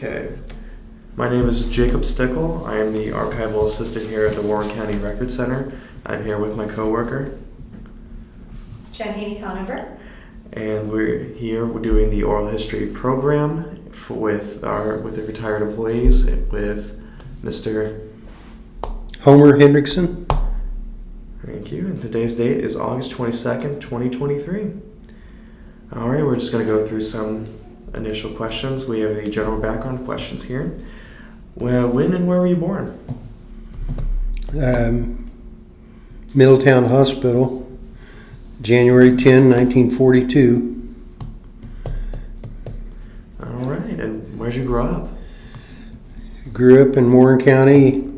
Okay. My name is Jacob Stickle. I am the archival assistant here at the Warren County Record Center. I'm here with my coworker. Jen Haney-Conover. And we're doing the oral history program with the retired employees with Mr. Homer Hendrickson. Thank you. And today's date is August 22nd, 2023. All right, we're just going to go through some initial questions. We have the general background questions here. Well, when and where were you born? Middletown Hospital, January 10, 1942. All right, and where'd you grow up? Grew up in Warren County,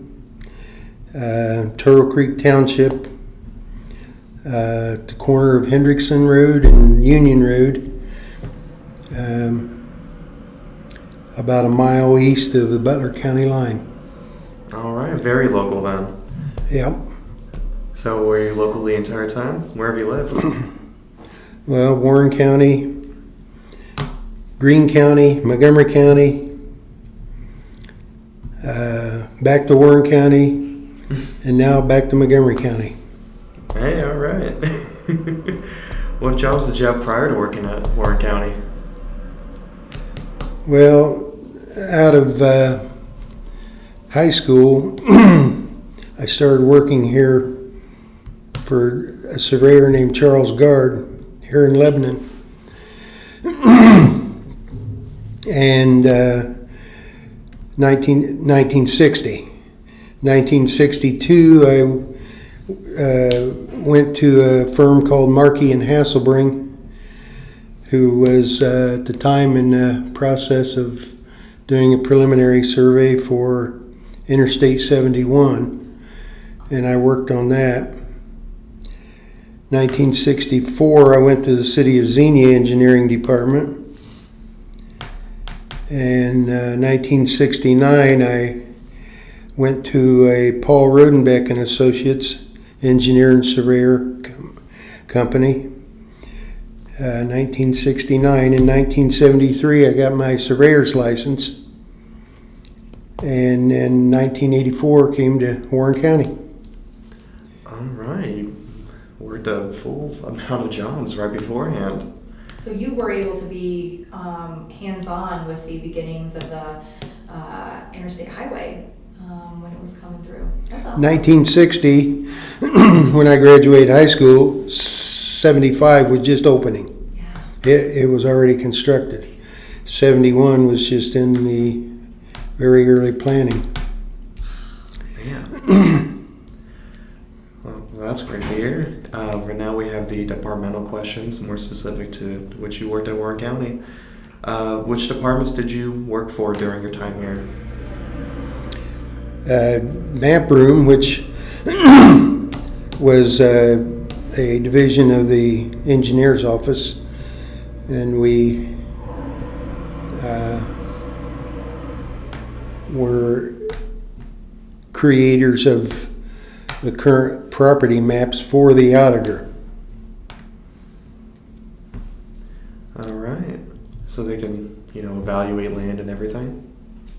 Turtle Creek Township, at the corner of Hendrickson Road and Union Road, about a mile east of the Butler County line. All right, very local then. Yep. So were you local the entire time? Where have you lived? Well, Warren County, Greene County, Montgomery County, back to Warren County, and now back to Montgomery County. Hey, all right. What jobs did you have prior to working at Warren County? Well, out of high school, I started working here for a surveyor named Charles Gard here in Lebanon. And 1960. 1962, I went to a firm called Markey and Hasselbring, who was at the time in the process of doing a preliminary survey for Interstate 71, and I worked on that. 1964, I went to the City of Xenia Engineering Department. And 1969, I went to a Paul Rodenbeck and Associates engineer and surveyor company. 1969. In 1973, I got my surveyor's license. And in 1984, came to Warren County. All right. You worked a full amount of jobs right beforehand. So you were able to be hands-on with the beginnings of the interstate highway when it was coming through. That's awesome. 1960, when I graduated high school, 75 was just opening. Yeah. It was already constructed. 71 was just in the very early planning. Man. Well, that's great to hear. Right now we have the departmental questions, more specific to which you worked at Warren County. Which departments did you work for during your time here? Map room, which was a division of the engineer's office, and we were creators of the current property maps for the auditor. All right. So they can, evaluate land and everything.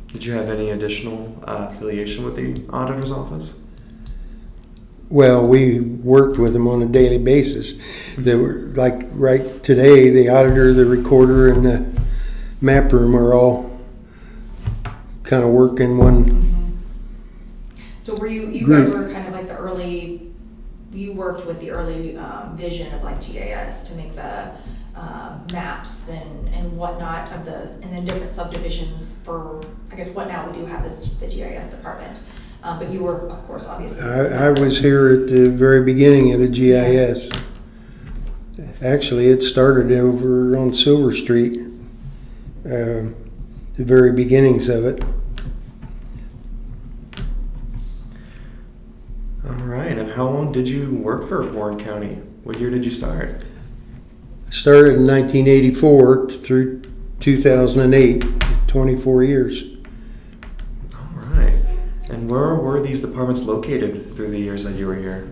Did you have any additional affiliation with the auditor's office? Well, we worked with them on a daily basis. They were like right today, the auditor, the recorder, and the map room are all kind of working one. Mm-hmm. So were you guys were kind of like the early, you worked with the early vision of like GIS to make the maps and whatnot of and then different subdivisions for, I guess what now we do have is the GIS department. But you were, of course, obviously. I was here at the very beginning of the GIS. Actually, it started over on Silver Street, the very beginnings of it. All right. And how long did you work for Warren County? What year did you start? Started in 1984 through 2008, 24 years. All right. And where were these departments located through the years that you were here?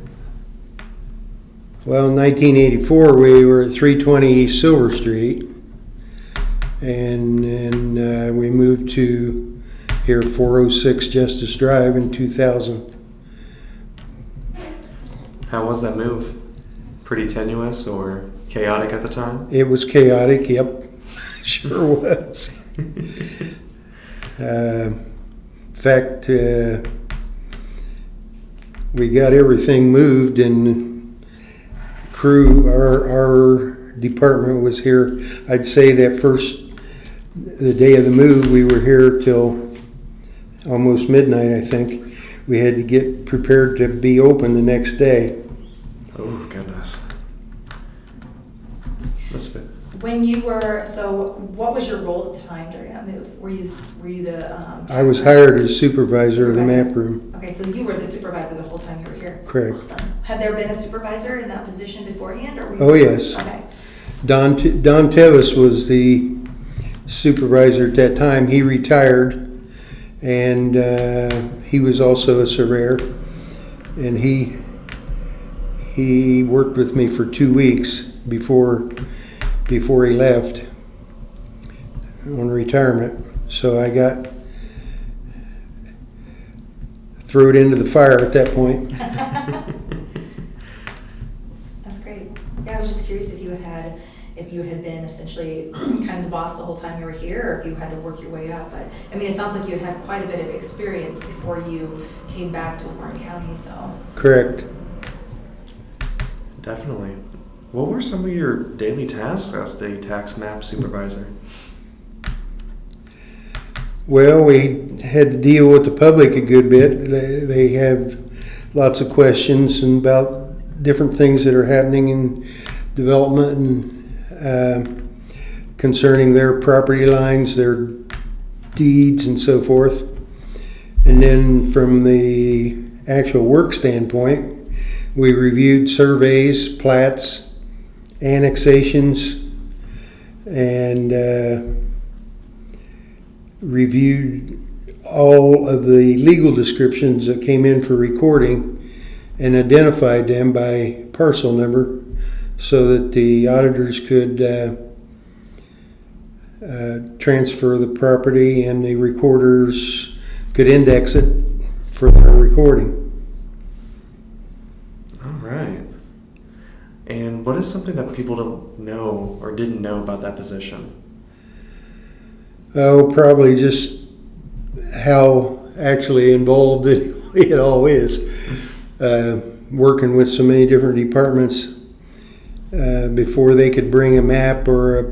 Well, in 1984, we were at 320 East Silver Street. and we moved to here 406 Justice Drive in 2000. How was that move? Pretty tenuous or chaotic at the time? It was chaotic, yep, sure was. In fact, we got everything moved, and crew, our department was here. I'd say that the day of the move, we were here till almost midnight, I think. We had to get prepared to be open the next day. Oh, goodness. When you were, so what was your role at the time during that move? Were you the? I was hired as supervisor of the map room. Okay, so you were the supervisor the whole time you were here. Correct. Awesome. Had there been a supervisor in that position beforehand, or were you? Oh, yes. Okay. Don Tevis was the supervisor at that time. He retired, and he was also a surveyor, and he worked with me for 2 weeks before he left on retirement. So I got thrown into the fire at that point. That's great. Yeah, I was just curious if you had been essentially kind of the boss the whole time you were here, or if you had to work your way up. But I mean, it sounds like you had quite a bit of experience before you came back to Warren County. So Correct. Definitely. What were some of your daily tasks as the tax map supervisor? Well, we had to deal with the public a good bit. They have lots of questions about different things that are happening in development and concerning their property lines, their deeds, and so forth. And then from the actual work standpoint, we reviewed surveys, plats, annexations, and reviewed all of the legal descriptions that came in for recording and identified them by parcel number so that the auditors could transfer the property and the recorders could index it for their recording. All right. And what is something that people don't know or didn't know about that position? Oh, probably just how actually involved it all is. Working with so many different departments before they could bring a map or a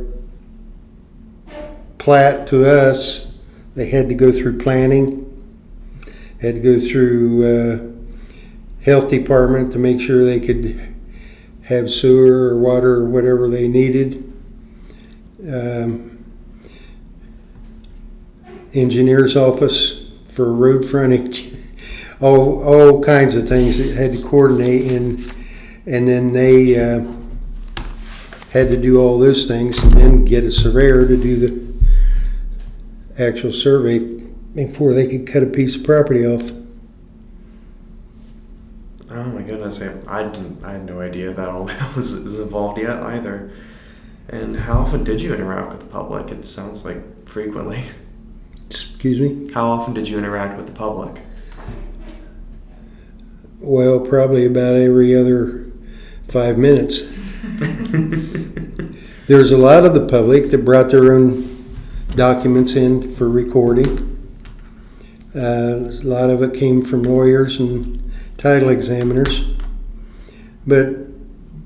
plat to us, they had to go through planning, had to go through health department to make sure they could have sewer or water or whatever they needed. Engineer's office for road frontage, all kinds of things that had to coordinate, and then they had to do all those things and then get a surveyor to do the actual survey before they could cut a piece of property off. Oh my goodness, I had no idea that all that was involved yet either. And how often did you interact with the public? It sounds like frequently. Excuse me? How often did you interact with the public? Well, probably about every other 5 minutes. There's a lot of the public that brought their own documents in for recording. A lot of it came from lawyers and title examiners. But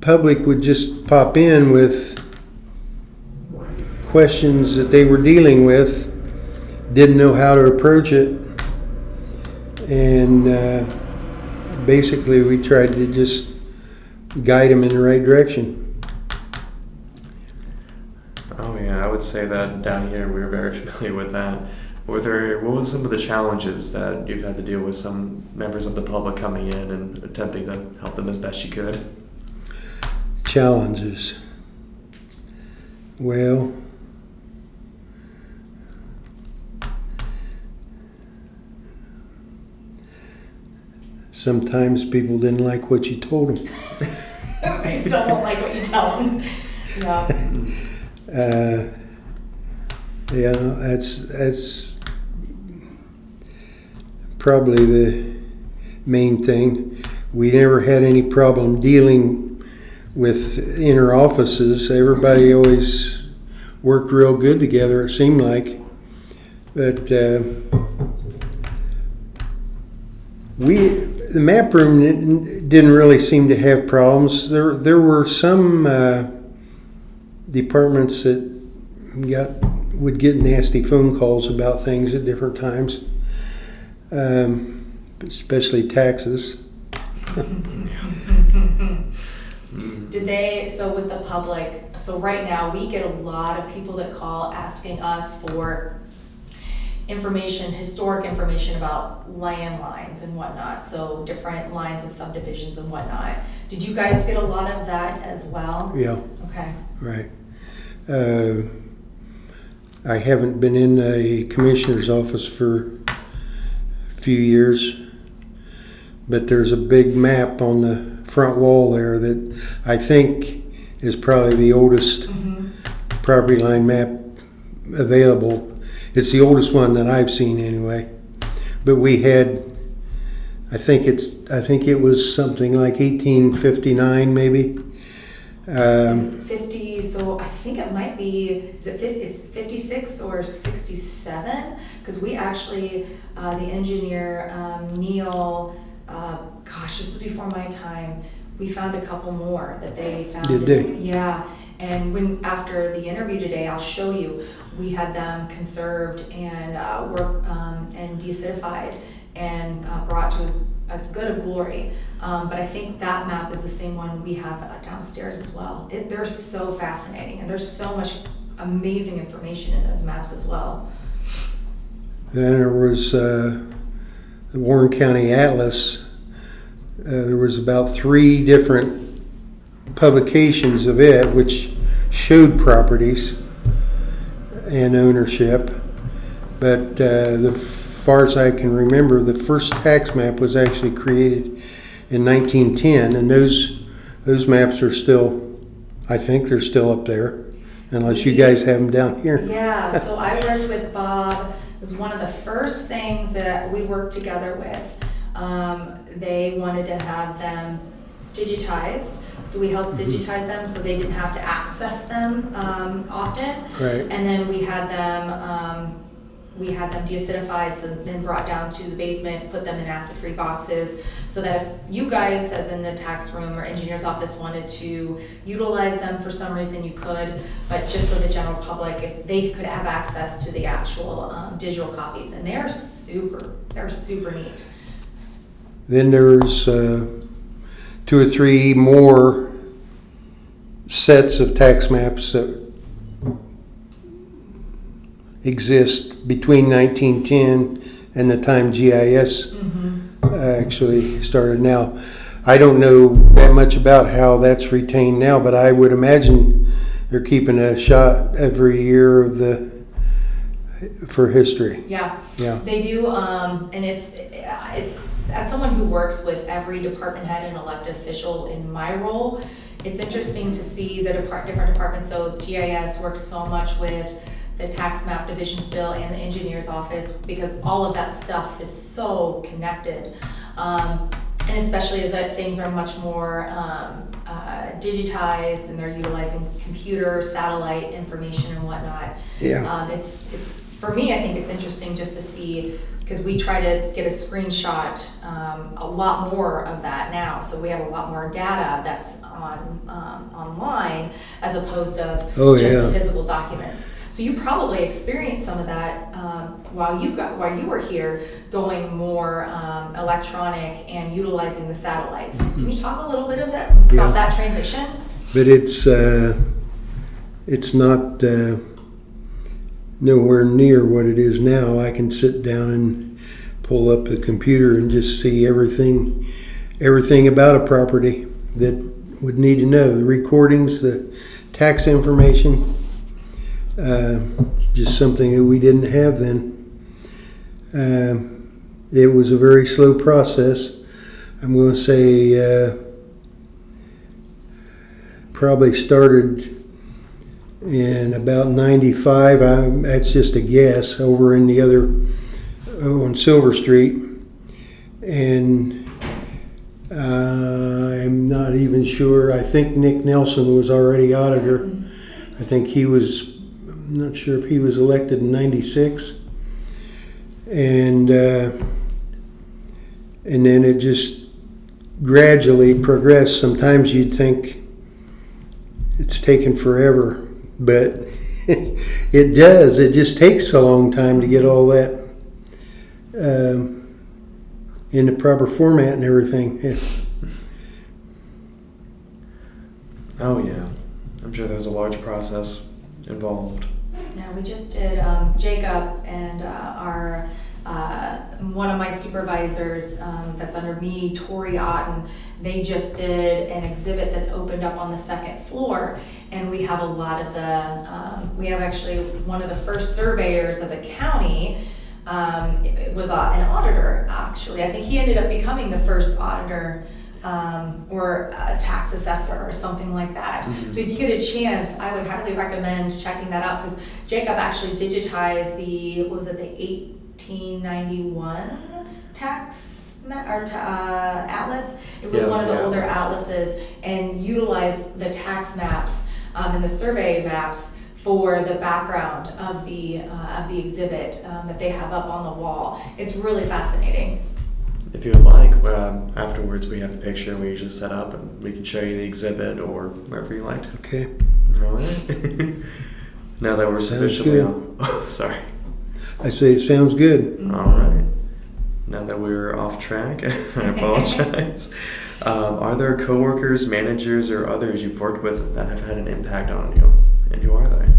public would just pop in with questions that they were dealing with, didn't know how to approach it, and basically we tried to just guide them in the right direction. Oh yeah, I would say that down here we were very familiar with that. What were some of the challenges that you've had to deal with some members of the public coming in and attempting to help them as best you could? Challenges. Well, sometimes people didn't like what you told them. They still don't like what you tell them. Yeah. Yeah, that's probably the main thing. We never had any problem dealing with inner offices. Everybody always worked real good together, it seemed like. But the map room didn't really seem to have problems. There were some departments that would get nasty phone calls about things at different times, especially taxes. So with the public, so right now we get a lot of people that call asking us for information, historic information about land lines and whatnot, so different lines of subdivisions and whatnot. Did you guys get a lot of that as well? Yeah. Okay. Right. I haven't been in the commissioner's office for a few years, but there's a big map on the front wall there that I think is probably the oldest property line map available. It's the oldest one that I've seen anyway. But we had, I think it was something like 1859 maybe. Is it 50? So I think it might be. It's 56 or 67? Because we actually, the engineer Neil. Gosh, this was before my time. We found a couple more that they found. Did they? Yeah. And after the interview today, I'll show you. We had them conserved and and deacidified and brought to as good a glory. But I think that map is the same one we have downstairs as well. They're so fascinating, and there's so much amazing information in those maps as well. Then there was the Warren County Atlas. There was about 3 different publications of it, which showed properties and ownership. But as far as I can remember, the first tax map was actually created in 1910, and those maps are still, I think they're still up there, unless you guys have them down here. Yeah, so I worked with Bob. It was one of the first things that we worked together with. They wanted to have them digitized, so we helped digitize them so they didn't have to access them often. Right. And then we had them deacidified, so then brought down to the basement, put them in acid-free boxes, so that if you guys, as in the tax room or engineer's office, wanted to utilize them for some reason, you could, but just so the general public, if they could have access to the actual digital copies, and they're super neat. Then there's 2 or 3 more sets of tax maps that exist between 1910 and the time GIS actually started. Now, I don't know that much about how that's retained now, but I would imagine they're keeping a shot every year for history. Yeah, Yeah. they do, and it's as someone who works with every department head and elected official in my role, it's interesting to see the different departments. So GIS works so much with the tax map division still and the engineer's office, because all of that stuff is so connected. And especially as that things are much more digitized and they're utilizing computer, satellite information and whatnot. Yeah. It's for me, I think it's interesting just to see, because we try to get a screenshot, a lot more of that now. So we have a lot more data that's online as opposed to the physical documents. So you probably experienced some of that while you were here, going more electronic and utilizing the satellites. Can you talk a little bit about that transition? But it's not nowhere near what it is now. I can sit down and pull up the computer and just see everything about a property that would need to know. The recordings, the tax information, just something that we didn't have then. It was a very slow process. I'm going to say probably started in about 95. That's just a guess, over in the other, on Silver Street. And I'm not even sure. I think Nick Nelson was already auditor. I think he was, I'm not sure if he was elected in 96. And then it just gradually progressed. Sometimes you'd think it's taken forever, but it does. It just takes a long time to get all that in the proper format and everything. Yeah. Oh yeah, I'm sure there's a large process involved. Yeah, we just did, Jacob and our one of my supervisors that's under me, Tori Otten, they just did an exhibit that opened up on the second floor, and we have a lot of the, we have actually one of the first surveyors of the county was an auditor, actually. I think he ended up becoming the first auditor or a tax assessor or something like that. Mm-hmm. So if you get a chance, I would highly recommend checking that out, because Jacob actually digitized the 1891 tax atlas. It was one of the older atlases, and utilized the tax maps and the survey maps for the background of the exhibit that they have up on the wall. It's really fascinating. If you would like, afterwards we have a picture we usually set up, and we can show you the exhibit or wherever you liked. Okay. All right. Now that we're sufficiently oh, sorry. I say it sounds good. All right. Now that we're off track, I apologize. Are there coworkers, managers, or others you've worked with that have had an impact on you? And who are they?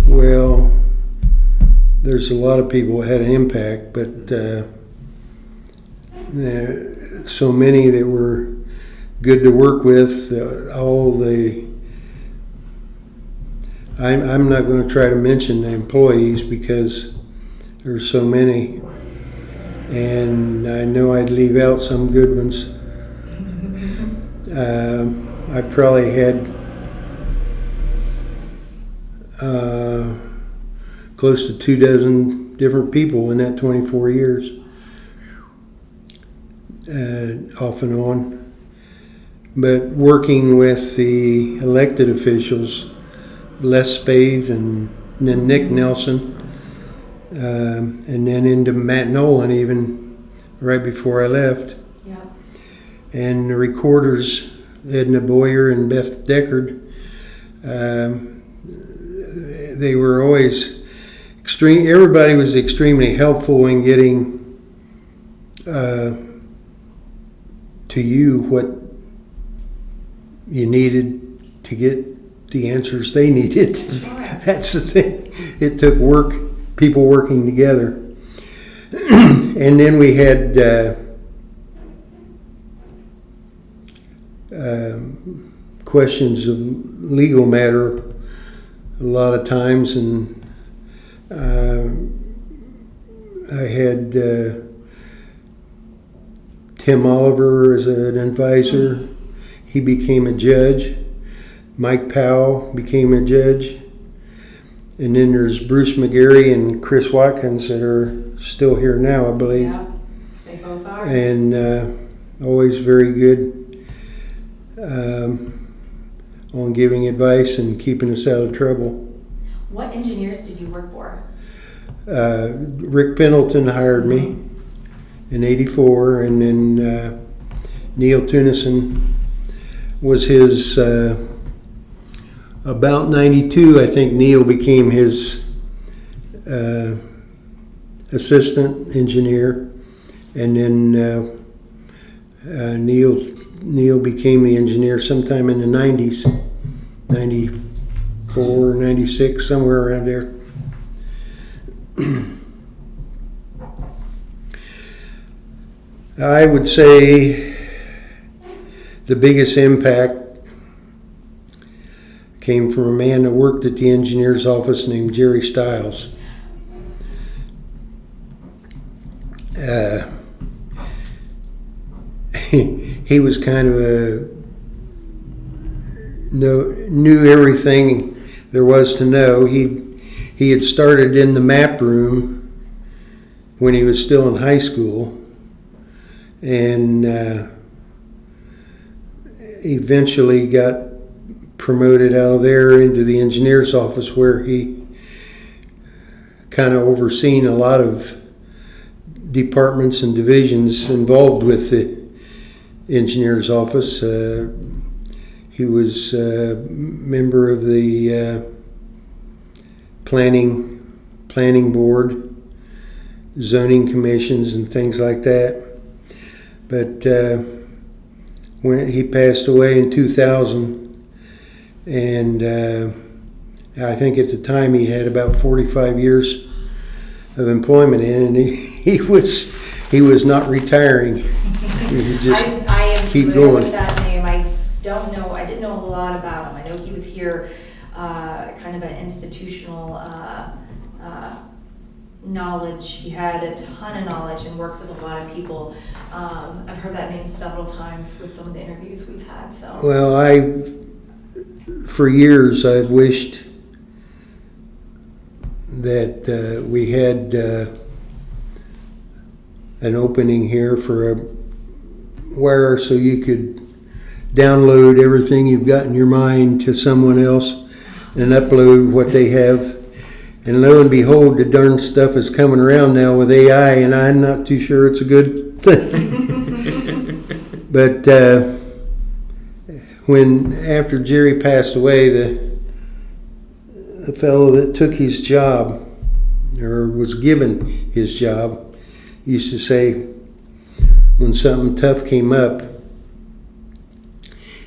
Well, there's a lot of people who had an impact, but there so many that were good to work with. I'm not going to try to mention the employees because there's so many, and I know I'd leave out some good ones. I probably had close to 24 different people in that 24 years, off and on. But working with the elected officials, Les Spade and then Nick Nelson, and then into Matt Nolan even right before I left. Yeah. And the recorders, Edna Boyer and Beth Deckard, they were always everybody was extremely helpful in getting to you what you needed to get the answers they needed. That's the thing. It took people working together. And then we had questions of legal matter a lot of times, and I had Tim Oliver as an advisor. He became a judge. Mike Powell became a judge. And then there's Bruce McGarry and Chris Watkins that are still here now, I believe. Yeah, they both are. And always very good on giving advice and keeping us out of trouble. What engineers did you work for? Rick Pendleton hired me in '84, and then Neil Tunison was his, about 92, I think Neil became his assistant engineer, and then Neil became the engineer sometime in the 90s, 94, 96, somewhere around there. I would say the biggest impact came from a man that worked at the engineer's office named Jerry Stiles. He was kind of knew everything there was to know. He had started in the map room when he was still in high school, and eventually got promoted out of there into the engineer's office, where he kind of overseen a lot of departments and divisions involved with the engineer's office. He was a member of the planning board, zoning commissions, and things like that. But when he passed away in 2000, and I think at the time he had about 45 years of employment in, and he was not retiring. He would just I am keep familiar going. with that name. I didn't know a lot about him. I know he was here, kind of an institutional knowledge. He had a ton of knowledge and worked with a lot of people. I've heard that name several times with some of the interviews we've had. So. Well, for years I've wished that we had an opening here for where so you could download everything you've got in your mind to someone else and upload what they have. And lo and behold, the darn stuff is coming around now with AI, and I'm not too sure it's a good thing. But after Jerry passed away, the fellow that took his job, or was given his job, used to say when something tough came up,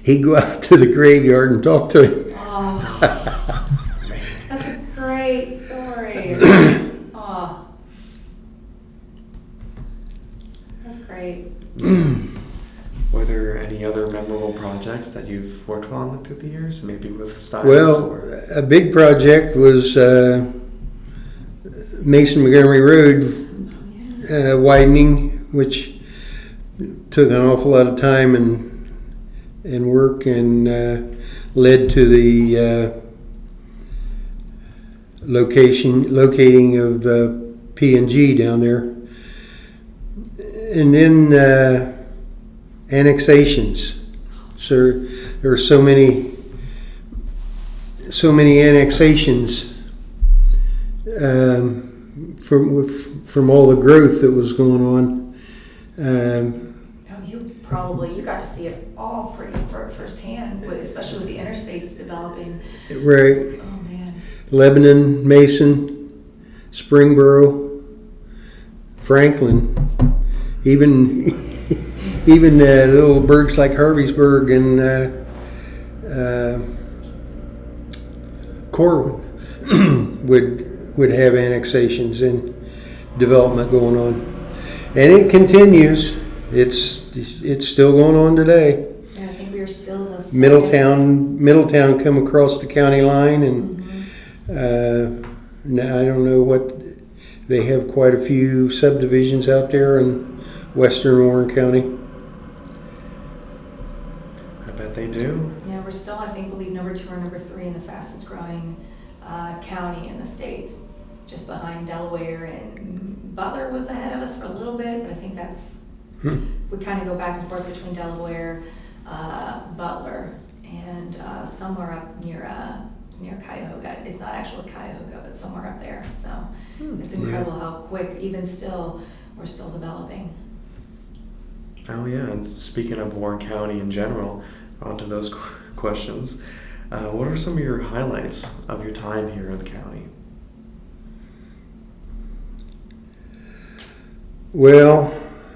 he'd go out to the graveyard and talk to him. Oh, that's a great story. Oh, that's great. Were there any other memorable projects that you've worked on through the years, maybe with Styles? Well, or? a big project was Mason Montgomery Road widening, which took an awful lot of time and work, and led to the locating of P&G down there. And then annexations. So there are so many annexations from all the growth that was going on. You got to see it all pretty firsthand, especially with the interstates developing. Right. Oh man. Lebanon, Mason, Springboro, Franklin, even little burgs like Harveysburg and Corwin would have annexations and development going on, and it continues. It's still going on today. Yeah, I think we are still the Middletown come across the county line, and now I don't know what they have. Quite a few subdivisions out there in western Warren County. I bet they do. Yeah, we're still, I believe number 2 or number 3 in the fastest growing county in the state, just behind Delaware, and Butler was ahead of us for a little bit, but I think that's we kind of go back and forth between Delaware, Butler, and somewhere up near Cuyahoga. It's not actually Cuyahoga, but somewhere up there. So it's incredible how quick, even still, we're still developing. Oh yeah, and speaking of Warren County in general, onto those questions. What are some of your highlights of your time here in the county? Well,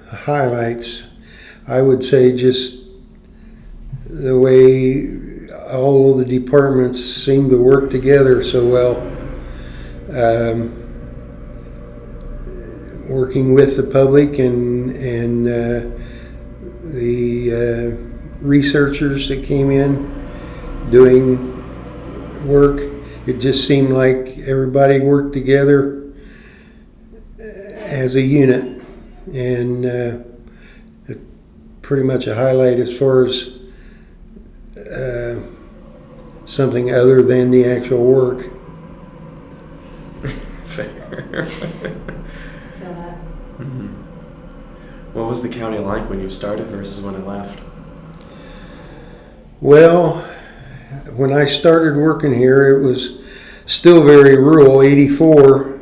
highlights, I would say just the way all of the departments seem to work together so well. Working with the public and the researchers that came in doing work. It just seemed like everybody worked together as a unit, and pretty much a highlight as far as something other than the actual work. Fair. Feel that. Mm-hmm. What was the county like when you started versus when it left? Well, when I started working here, it was still very rural, 84.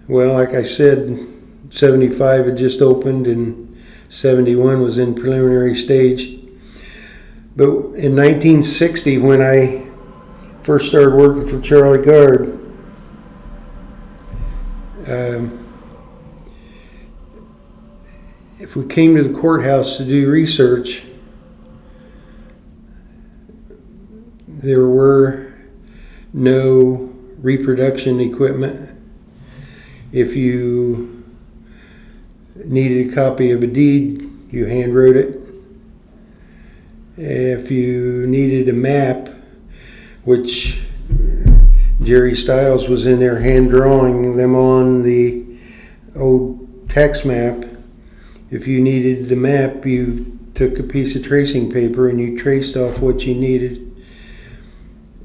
Well, like I said, 75 had just opened and 71 was in preliminary stage. But in 1960, when I first started working for Charlie Gard, if we came to the courthouse to do research, there were no reproduction equipment. If you needed a copy of a deed, you hand wrote it. If you needed a map, which Jerry Stiles was in there hand drawing them on the old tax map, if you needed the map, you took a piece of tracing paper and you traced off what you needed.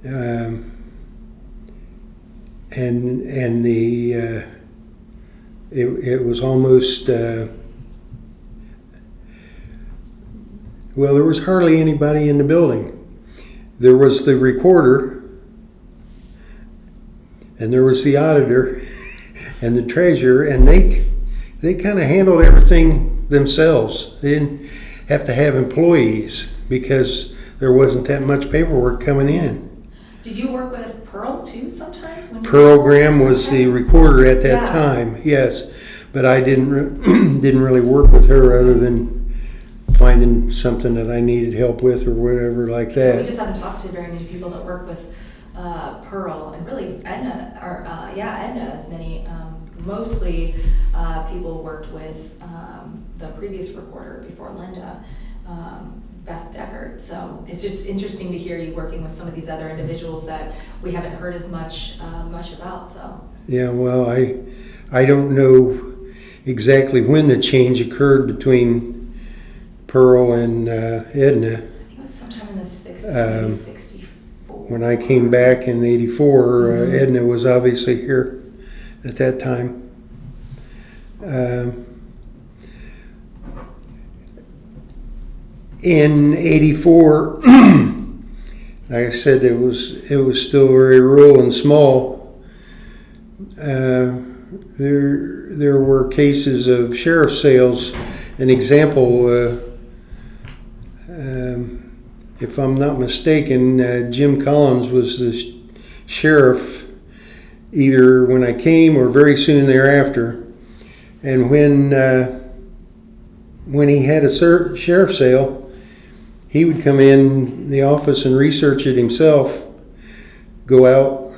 And the it was almost well, there was hardly anybody in the building. There was the recorder, and there was the auditor, and the treasurer, and they kind of handled everything themselves. They didn't have to have employees because there wasn't that much paperwork coming in. Did you work with Pearl too sometimes? When Pearl Graham was the recorder at that Yeah. time, yes, but I didn't really work with her other than finding something that I needed help with or whatever like We that. just haven't talked to very many people that work with Pearl, and really Edna, or Edna has many. Mostly people worked with the previous recorder before Linda, Beth Deckard. So it's just interesting to hear you working with some of these other individuals that we haven't heard as much about. So Yeah, well, I don't know exactly when the change occurred between Pearl and Edna. I think it was sometime in the 60s, 64. When I came back in '84, Edna was obviously here at that time. In '84, like I said, it was still very rural and small. There were cases of sheriff sales. An example, if I'm not mistaken, Jim Collins was the sheriff either when I came or very soon thereafter. And when he had a sheriff sale, he would come in the office and research it himself, go out,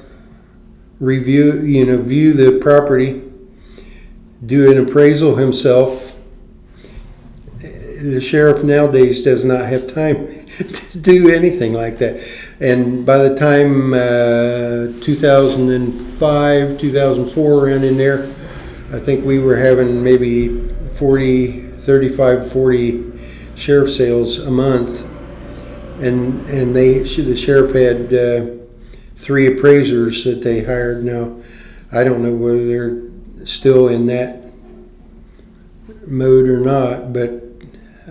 view the property, do an appraisal himself. The sheriff nowadays does not have time to do anything like that. And by the time 2005, 2004, around in there, I think we were having maybe 35, 40 sheriff sales a month. And the sheriff had 3 appraisers that they hired. Now, I don't know whether they're still in that mode or not, but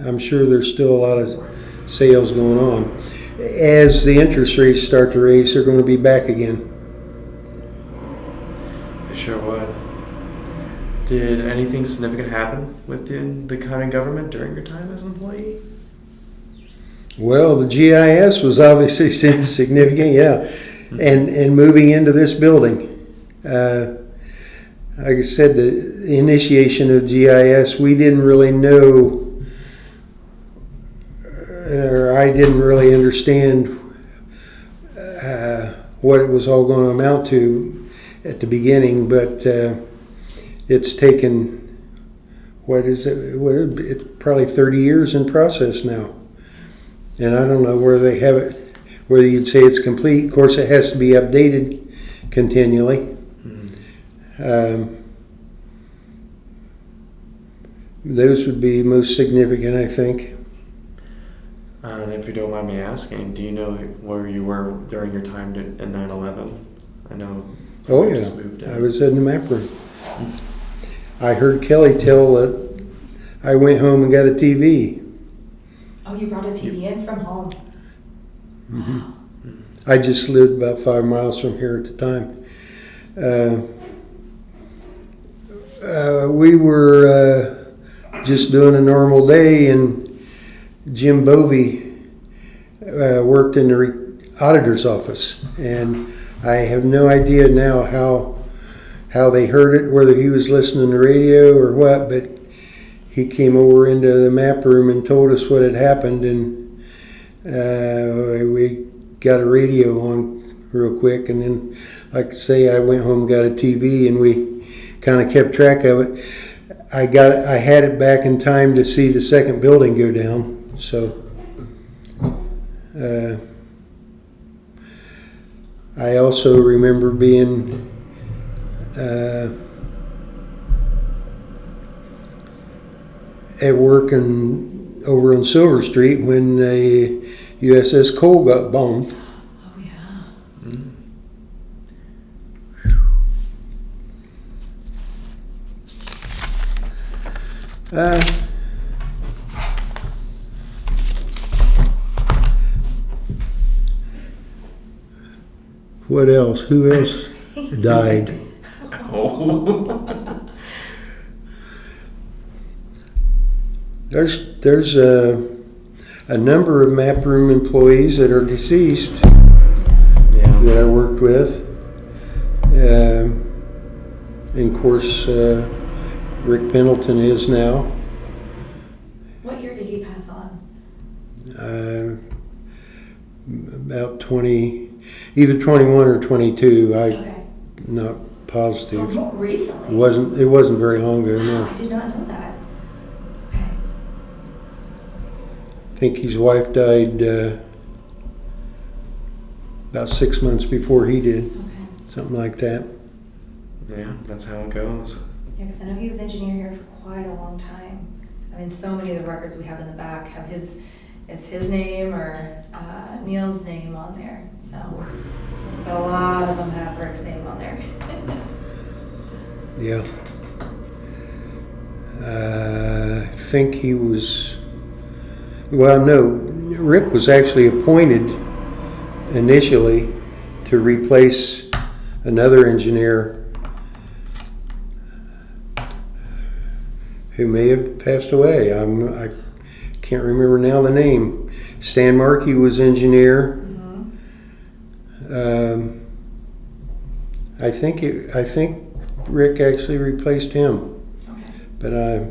I'm sure there's still a lot of sales going on. As the interest rates start to raise, they're going to be back again. It sure would. Did anything significant happen within the county government during your time as an employee? Well, the GIS was obviously significant, yeah. And moving into this building. Like I said, the initiation of GIS, we didn't really know, or I didn't really understand what it was all going to amount to at the beginning, but it's taken, it's probably 30 years in process now. And I don't know where they have it, whether you'd say it's complete. Of course, it has to be updated continually. Those would be most significant, I think. And if you don't mind me asking, do you know where you were during your time in 9/11? I know. Oh, you yeah. just moved in. I was in the map room. I heard Kelly tell that I went home and got a TV. Oh, you brought a TV in from home? Mm-hmm. Wow. I just lived about 5 miles from here at the time. We were just doing a normal day, and Jim Bovey worked in the auditor's office, and I have no idea now how they heard it, whether he was listening to radio or what, but he came over into the map room and told us what had happened, and we got a radio on real quick, and then, like I say, I went home and got a TV, and we kind of kept track of it. I had it back in time to see the second building go down, so I also remember being at work over on Silver Street when the USS Cole got bombed. Oh, yeah. Mm. What else? Who else died? Oh. There's a number of map room employees that are deceased Yeah. that I worked with. And of course, Rick Pendleton is now. What year did he pass on? About 20, either 21 or 22. Okay. I'm not So positive. more recently? It wasn't very long ago, Wow, no. I did not know that. Okay. I think his wife died about 6 months before he did, Okay. something like that. Yeah, that's how it goes. Yeah, because I know he was engineer here for quite a long time. I mean, so many of the records we have in the back have his name or Neil's name on there. So, but a lot of them have Rick's name on there. Yeah. I think he was, well, no, Rick was actually appointed initially to replace another engineer who may have passed away. I can't remember now the name. Stan Markey was engineer. Mm-hmm. I think Rick actually replaced him, Okay. but I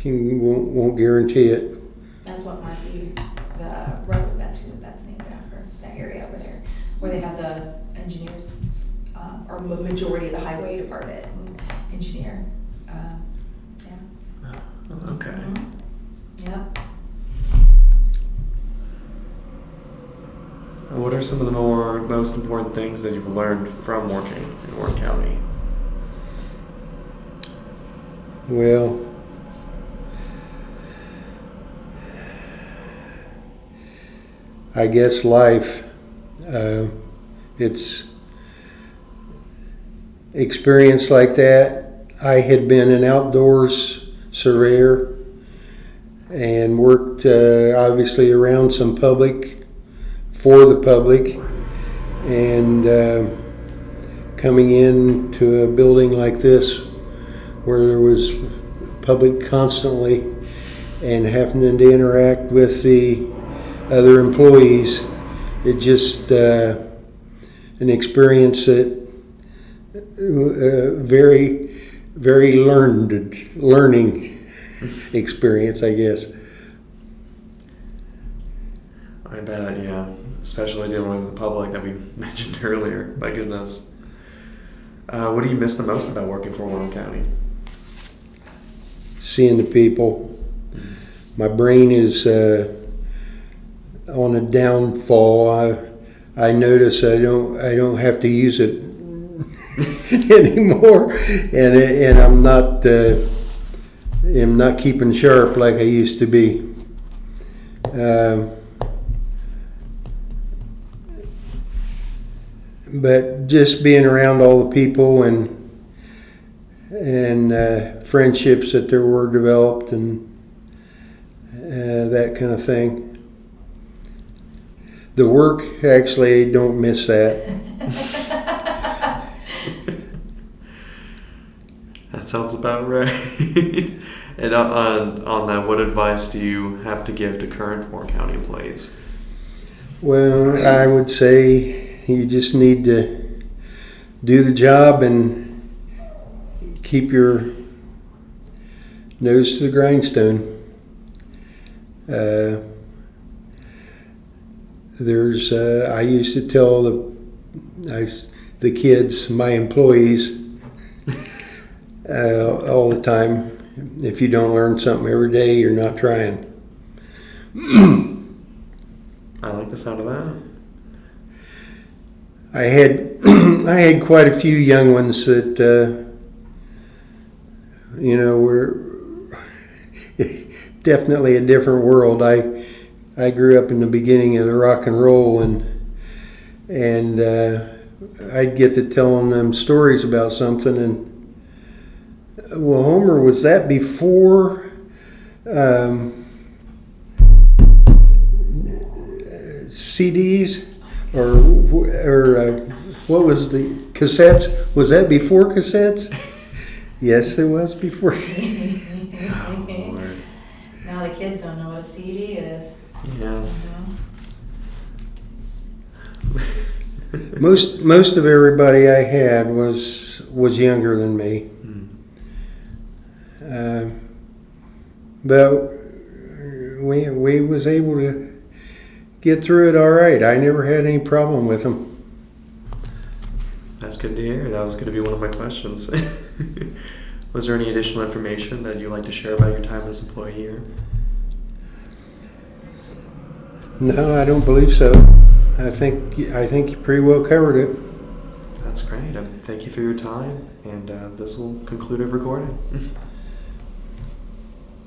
won't guarantee it. That's what Markey, the road, that's named after, that area over there, where they have the engineers, or majority of the highway department and engineer. Yeah. Okay. Mhm. Yep. What are some of the most important things that you've learned from working in Warren County? Well, I guess life, it's experience like that. I had been an outdoors surveyor and worked obviously around some public, for the public, and coming into a building like this where there was public constantly and having to interact with the other employees, it just an experience that very learning experience, I guess. I bet, yeah. Especially dealing with the public that we mentioned earlier. My goodness. What do you miss the most about working for Warren County? Seeing the people. My brain is on a downfall. I notice I don't have to use it anymore, and I'm not keeping sharp like I used to be. But just being around all the people and friendships that there were developed and that kind of thing. The work, actually, don't miss that. That sounds about right. And on that, what advice do you have to give to current Warren County employees? Well, I would say you just need to do the job and keep your nose to the grindstone. I used to tell the kids, my employees, all the time, if you don't learn something every day, you're not trying. I like the sound of that. I had quite a few young ones that were definitely a different world. I grew up in the beginning of the rock and roll, and I'd get to telling them stories about something, and well, Homer, was that before CDs or what was the cassettes? Was that before cassettes? Yes, it was before. Now the kids don't know what a CD is. Yeah. Most of everybody I had was younger than me. But we was able to get through it all right. I never had any problem with them. That's good to hear. That was going to be one of my questions. Was there any additional information that you'd like to share about your time as an employee here? No, I don't believe so. I think you pretty well covered it. That's great. Thank you for your time, and this will conclude our recording.